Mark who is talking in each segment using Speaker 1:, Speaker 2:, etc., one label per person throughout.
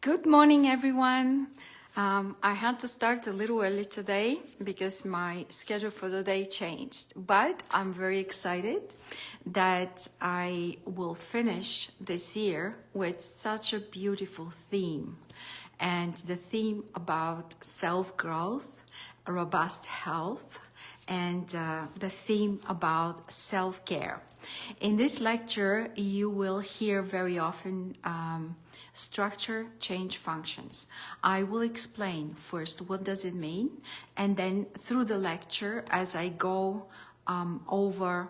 Speaker 1: Good morning, everyone. I had to start a little early today because my schedule for the day changed, but I'm very excited that I will finish this year with such a beautiful theme, and the theme about self-growth, robust health, and the theme about self-care. In this lecture, you will hear very often structure, change, functions. I will explain first what does it mean, and then through the lecture, as I go over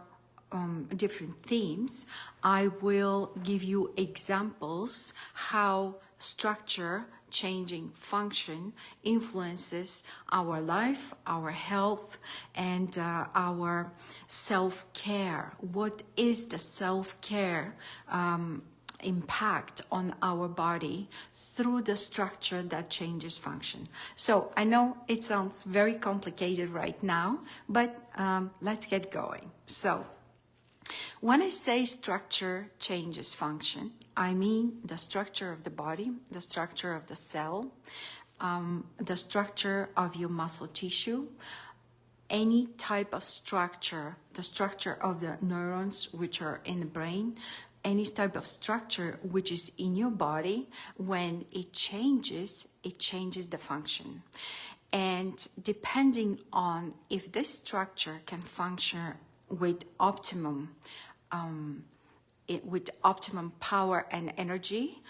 Speaker 1: different themes, I will give you examples how structure, changing function influences our life, our health, and our self-care. What is the self-care impact on our body through the structure that changes function? So I know it sounds very complicated right now, but let's get going. So when I say structure changes function, I mean the structure of the body, the structure of the cell, the structure of your muscle tissue, any type of structure, the structure of the neurons which are in the brain, any type of structure which is in your body. When it changes the function. And depending on if this structure can function with optimum power and energy,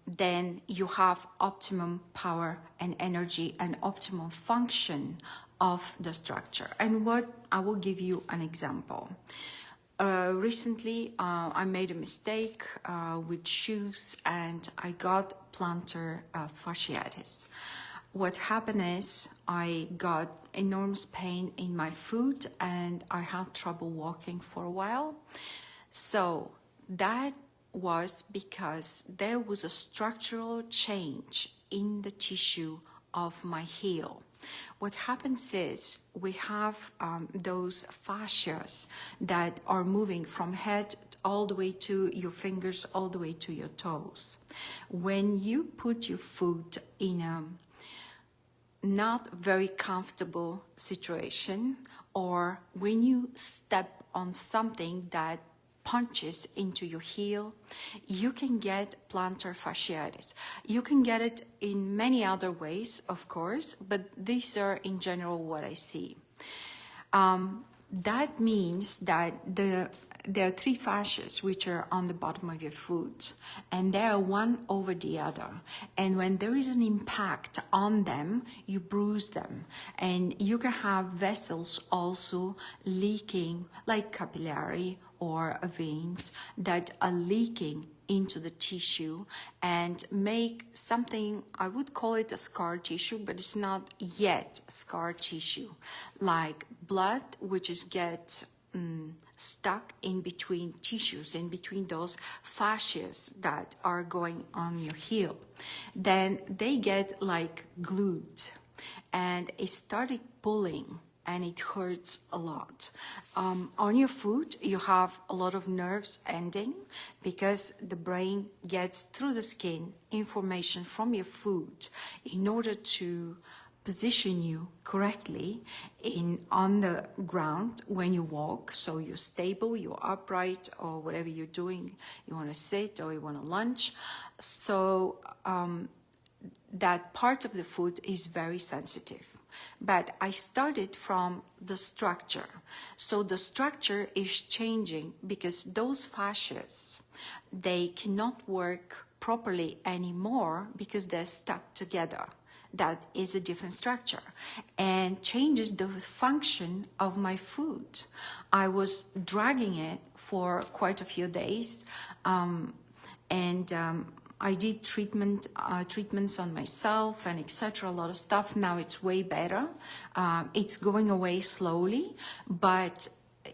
Speaker 1: then you have optimum power and energy and optimum function of the structure. And what I will give you an example. Recently, I made a mistake with shoes and I got plantar fasciitis. What happened is I got enormous pain in my foot and I had trouble walking for a while. So that was because there was a structural change in the tissue of my heel. What happens is we have those fascias that are moving from head all the way to your fingers, all the way to your toes. When you put your foot in a not very comfortable situation, or when you step on something that punches into your heel, you can get plantar fasciitis. You can get it in many other ways, of course, but these are in general what I see. That means that there are three fascias which are on the bottom of your foot, and they are one over the other. And when there is an impact on them, you bruise them. And you can have vessels also leaking, like capillary or veins that are leaking into the tissue and make something, I would call it a scar tissue, but it's not yet scar tissue, like blood which is stuck in between tissues, in between those fascias that are going on your heel. Then they get like glued and it started pulling and it hurts a lot. On your foot, you have a lot of nerves ending because the brain gets through the skin information from your foot in order to position you correctly on the ground when you walk. So you're stable, you're upright, or whatever you're doing. You want to sit or you want to lunge. So that part of the foot is very sensitive. But I started from the structure. So the structure is changing because those fascias, they cannot work properly anymore because they're stuck together. That is a different structure and changes the function of my foot. I was dragging it for quite a few days, I did treatments on myself and etc. A lot of stuff. Now it's way better. It's going away slowly, but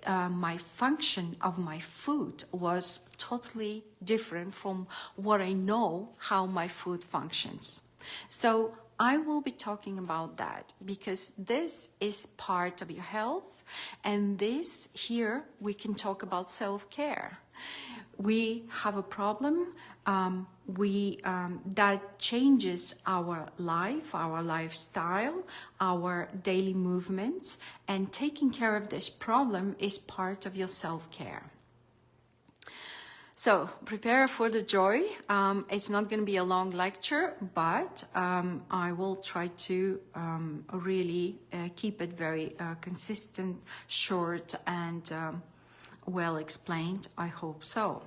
Speaker 1: my function of my foot was totally different from what I know how my foot functions. So I will be talking about that because this is part of your health, and this here we can talk about self-care. we have a problem, that changes our life, our lifestyle, our daily movements, and taking care of this problem is part of your self-care. So prepare for the joy. It's not going to be a long lecture, but I will try to really keep it very consistent, short, and well explained. I hope so.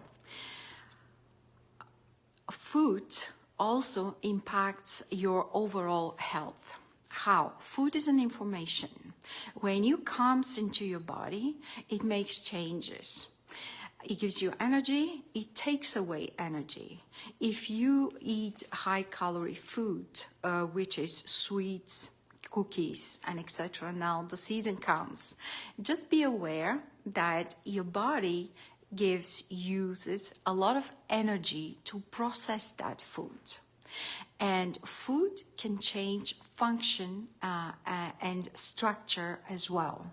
Speaker 1: Food also impacts your overall health. How? Food is an information. When it comes into your body, it makes changes. It gives you energy, it takes away energy. If you eat high-calorie food, which is sweets, cookies, and etc., now the season comes, just be aware that your body uses a lot of energy to process that food. And food can change function and structure as well,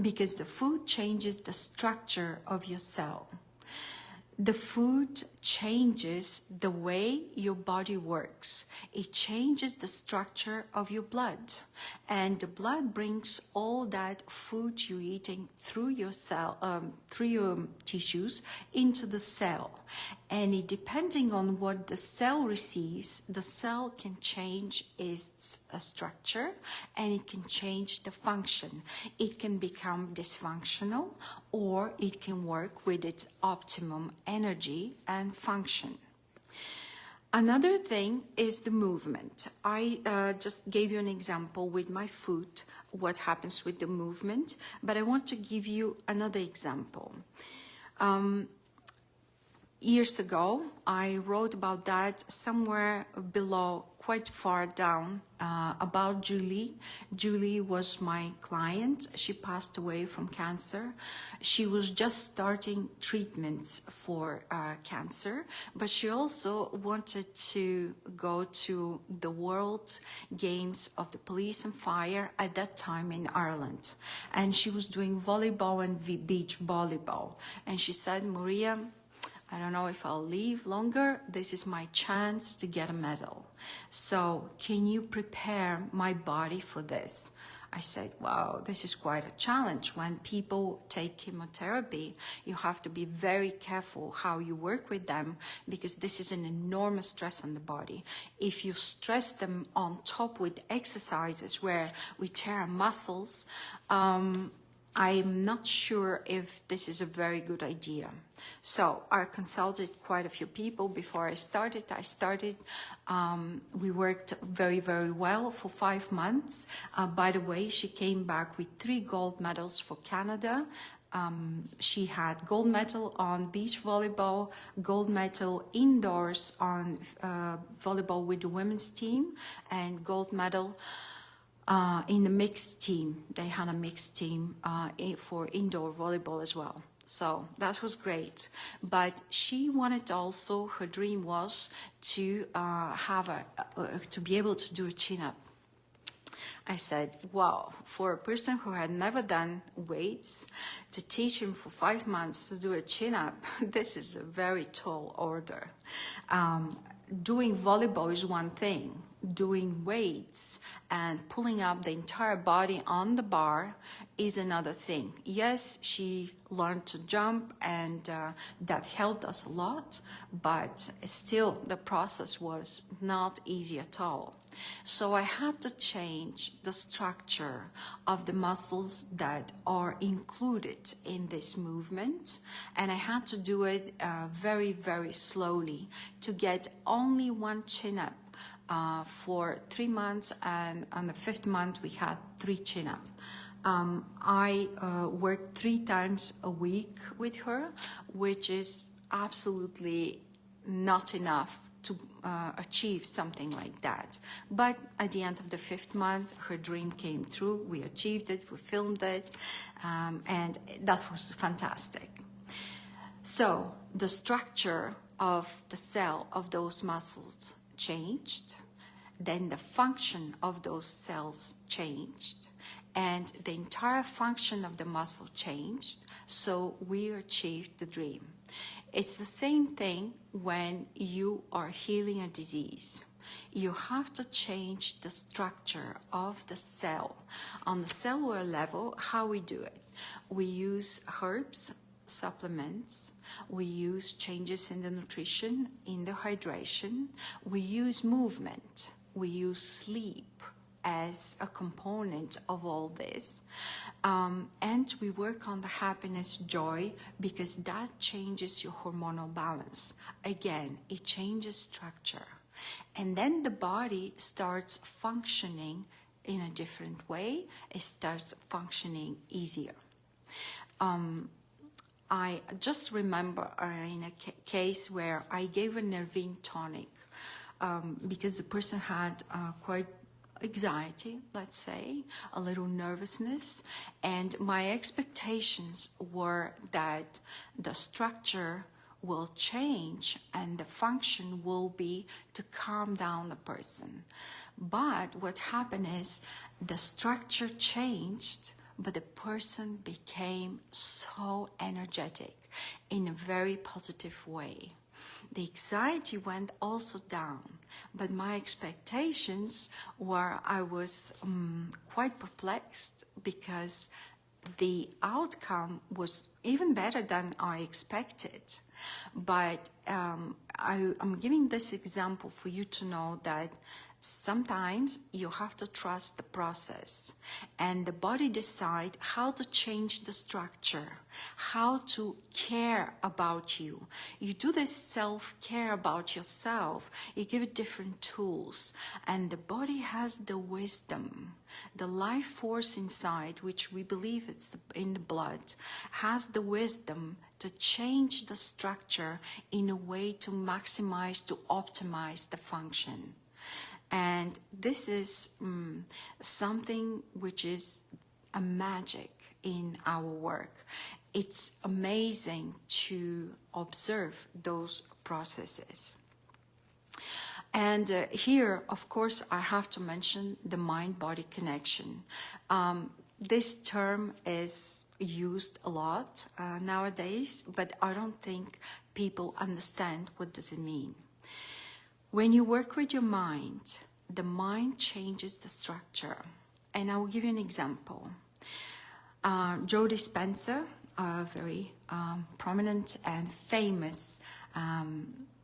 Speaker 1: because the food changes the structure of your cell. The food changes the way your body works. It changes the structure of your blood. And the blood brings all that food you're eating through your through your tissues into the cell. And depending on what the cell receives, the cell can change its structure and it can change the function. It can become dysfunctional or it can work with its optimum energy and function. Another thing is the movement. I just gave you an example with my foot, what happens with the movement, but I want to give you another example. Years ago, I wrote about that somewhere below, quite far down, about Julie. Julie was my client. She passed away from cancer. She was just starting treatments for cancer, but she also wanted to go to the World Games of the Police and Fire at that time in Ireland. And she was doing volleyball and beach volleyball. And she said, Maria, I don't know if I'll live longer. This is my chance to get a medal. So can you prepare my body for this? I said, wow, this is quite a challenge. When people take chemotherapy, you have to be very careful how you work with them, because this is an enormous stress on the body. If you stress them on top with exercises where we tear our muscles, I'm not sure if this is a very good idea. So I consulted quite a few people before I started. We worked very, very well for 5 months. By the way, she came back with 3 gold medals for Canada. She had gold medal on beach volleyball, gold medal indoors on volleyball with the women's team, and gold medal in the mixed team. They had a mixed team for indoor volleyball as well. So that was great. But she wanted also, her dream was to to be able to do a chin-up. I said, wow, for a person who had never done weights, to teach him for 5 months to do a chin-up, this is a very tall order. Doing volleyball is one thing. Doing weights and pulling up the entire body on the bar is another thing. Yes, she learned to jump, and that helped us a lot, but still the process was not easy at all. So I had to change the structure of the muscles that are included in this movement, and I had to do it very, very slowly to get only one chin-up for 3 months, and on the 5th month we had 3 chin-ups. I worked 3 times a week with her, which is absolutely not enough to achieve something like that. But at the end of the 5th month, her dream came true. We achieved it, we filmed it, and that was fantastic. So the structure of the cell of those muscles changed, then the function of those cells changed, and the entire function of the muscle changed, so we achieved the dream. It's the same thing when you are healing a disease. You have to change the structure of the cell. On the cellular level, how we do it? We use herbs, supplements, we use changes in the nutrition, in the hydration, we use movement, we use sleep as a component of all this. And we work on the happiness, joy, because that changes your hormonal balance. Again, it changes structure. And then the body starts functioning in a different way. It starts functioning easier. I just remember in a case where I gave a nervine tonic because the person had quite anxiety, let's say, a little nervousness, and my expectations were that the structure will change and the function will be to calm down the person. But what happened is the structure changed, but the person became so energetic in a very positive way. The anxiety went also down, but my expectations were, I was quite perplexed because the outcome was even better than I expected. But I'm giving this example for you to know that sometimes you have to trust the process, and the body decide how to change the structure, how to care about you. You do this self-care about yourself. You give it different tools, and the body has the wisdom. The life force inside, which we believe it's in the blood, has the wisdom to change the structure in a way to maximize, to optimize the function. And this is something which is a magic in our work. It's amazing to observe those processes. And here, of course, I have to mention the mind-body connection. This term is used a lot nowadays, but I don't think people understand what does it mean. When you work with your mind, the mind changes the structure. And I will give you an example. Joe Dispenza, a very prominent and famous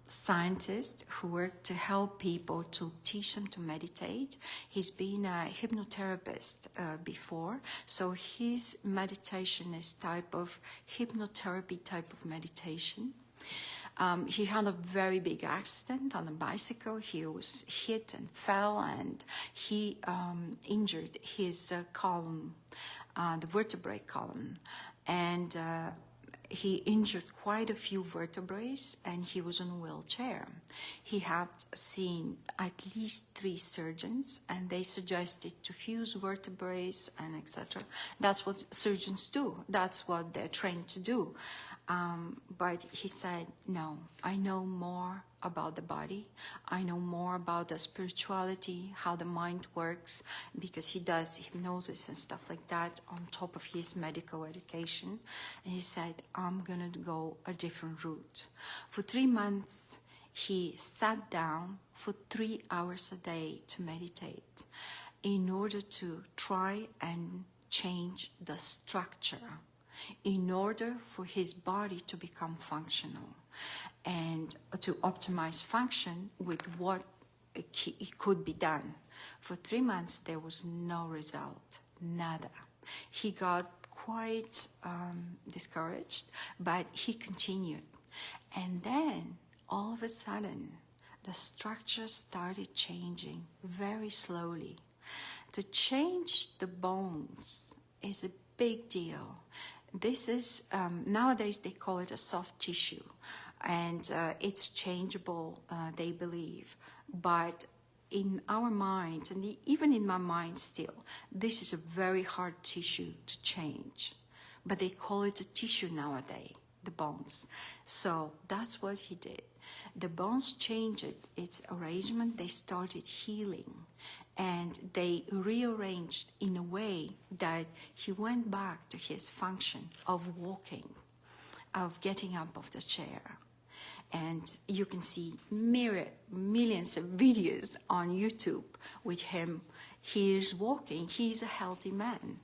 Speaker 1: scientist who worked to help people to teach them to meditate. He's been a hypnotherapist before, so his meditation is type of hypnotherapy type of meditation. He had a very big accident on a bicycle. He was hit and fell, and he injured his column, the vertebrae column, and he injured quite a few vertebrae, and he was in a wheelchair. He had seen at least 3 surgeons, and they suggested to fuse vertebrae and etc. That's what surgeons do. That's what they're trained to do. But he said, no, I know more about the body. I know more about the spirituality, how the mind works, because he does hypnosis and stuff like that on top of his medical education. And he said, I'm going to go a different route. For 3 months, he sat down for 3 hours a day to meditate in order to try and change the structure, in order for his body to become functional and to optimize function with what it could be done. For 3 months, there was no result, nada. He got quite discouraged, but he continued. And then, all of a sudden, the structure started changing very slowly. To change the bones is a big deal. This is, nowadays they call it a soft tissue, and it's changeable, they believe. But in our minds, and even in my mind still, this is a very hard tissue to change. But they call it a tissue nowadays, the bones. So that's what he did. The bones changed its arrangement, they started healing. And they rearranged in a way that he went back to his function of walking. of getting up of the chair. And you can see millions of videos on YouTube with him. He is walking. He's a healthy man.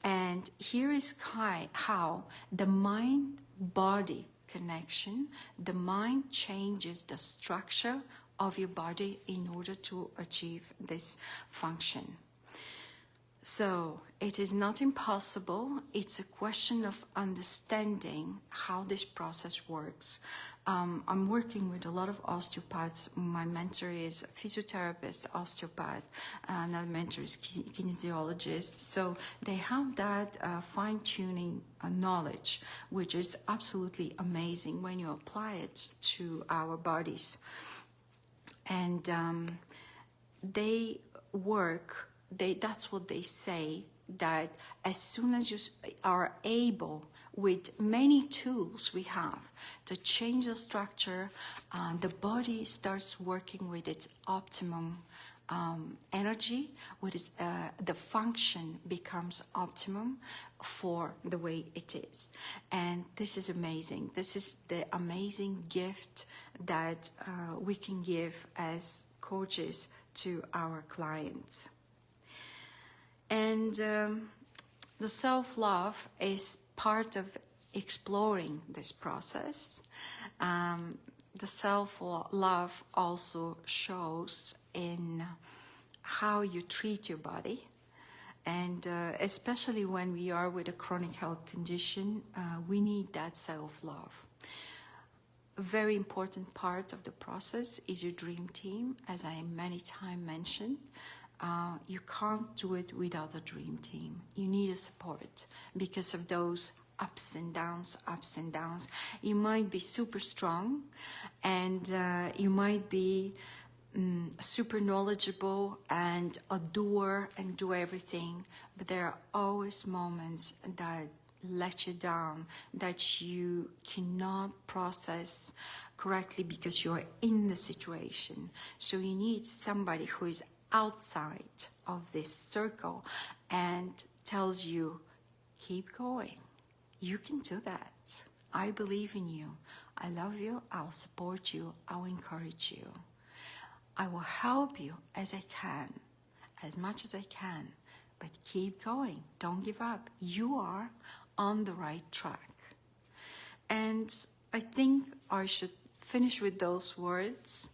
Speaker 1: And here is how the mind-body connection, the mind changes the structure of your body in order to achieve this function. So it is not impossible. It's a question of understanding how this process works. I'm working with a lot of osteopaths. My mentor is a physiotherapist, osteopath, another mentor is kinesiologist. So they have that fine-tuning knowledge, which is absolutely amazing when you apply it to our bodies. And they work. That's what they say, that as soon as you are able, with many tools we have to change the structure, the body starts working with its optimum energy, the function becomes optimum for the way it is. And this is amazing. This is the amazing gift that we can give as coaches to our clients. And the self-love is part of exploring this process. The self-love also shows in how you treat your body. And especially when we are with a chronic health condition, we need that self-love. A very important part of the process is your dream team, as I many times mentioned. You can't do it without a dream team. You need a support because of those ups and downs. You might be super strong and you might be super knowledgeable and adore and do everything, but there are always moments that let you down, that you cannot process correctly because you're in the situation. So you need somebody who is outside of this circle and tells you, keep going, you can do that, I believe in you, I love you, I'll support you, I'll encourage you, I will help you as I can, as much as I can, but keep going, don't give up, you are on the right track. And I think I should finish with those words.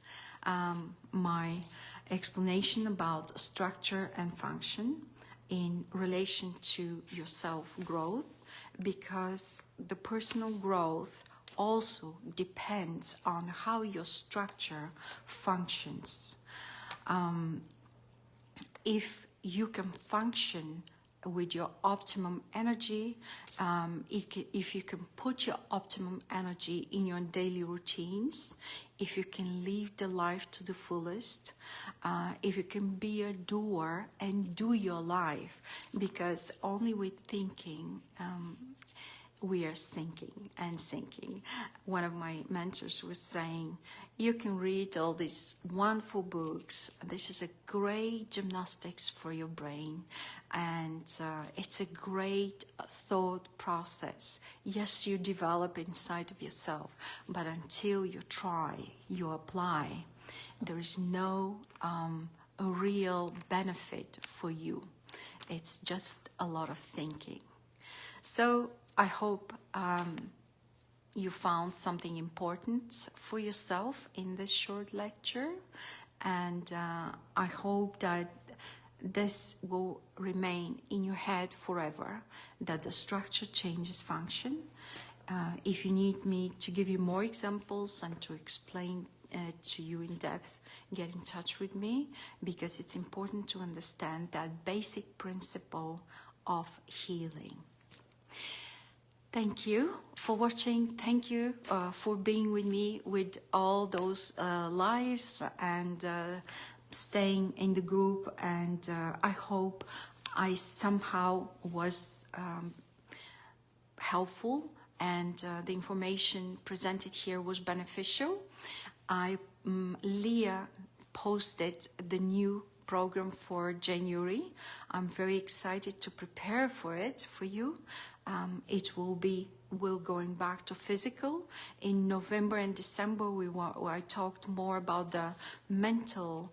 Speaker 1: My explanation about structure and function in relation to your self-growth, because the personal growth also depends on how your structure functions. If you can function with your optimum energy, if you can put your optimum energy in your daily routines, if you can live the life to the fullest, if you can be a doer and do your life, because only with thinking we are sinking and sinking. One of my mentors was saying, you can read all these wonderful books. This is a great gymnastics for your brain. And it's a great thought process. Yes, you develop inside of yourself, but until you try, you apply, there is no real benefit for you. It's just a lot of thinking. So I hope you found something important for yourself in this short lecture, and I hope that this will remain in your head forever, that the structure changes function. If you need me to give you more examples and to explain to you in depth, get in touch with me, because it's important to understand that basic principle of healing. Thank you for watching. Thank you for being with me with all those lives and staying in the group. And I hope I somehow was helpful and the information presented here was beneficial. Leah posted the new program for January. I'm very excited to prepare for it for you. It will be we're going back to physical. In November and December, I talked more about the mental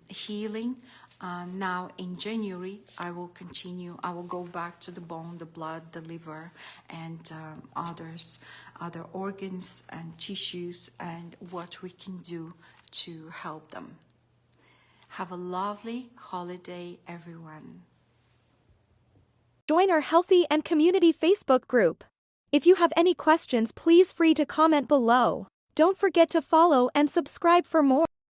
Speaker 1: healing. Now in January, I will continue. I will go back to the bone, the blood, the liver, and other organs and tissues, and what we can do to help them. Have a lovely holiday, everyone.
Speaker 2: Join our Healthy and Community Facebook group. If you have any questions, please free to comment below. Don't forget to follow and subscribe for more.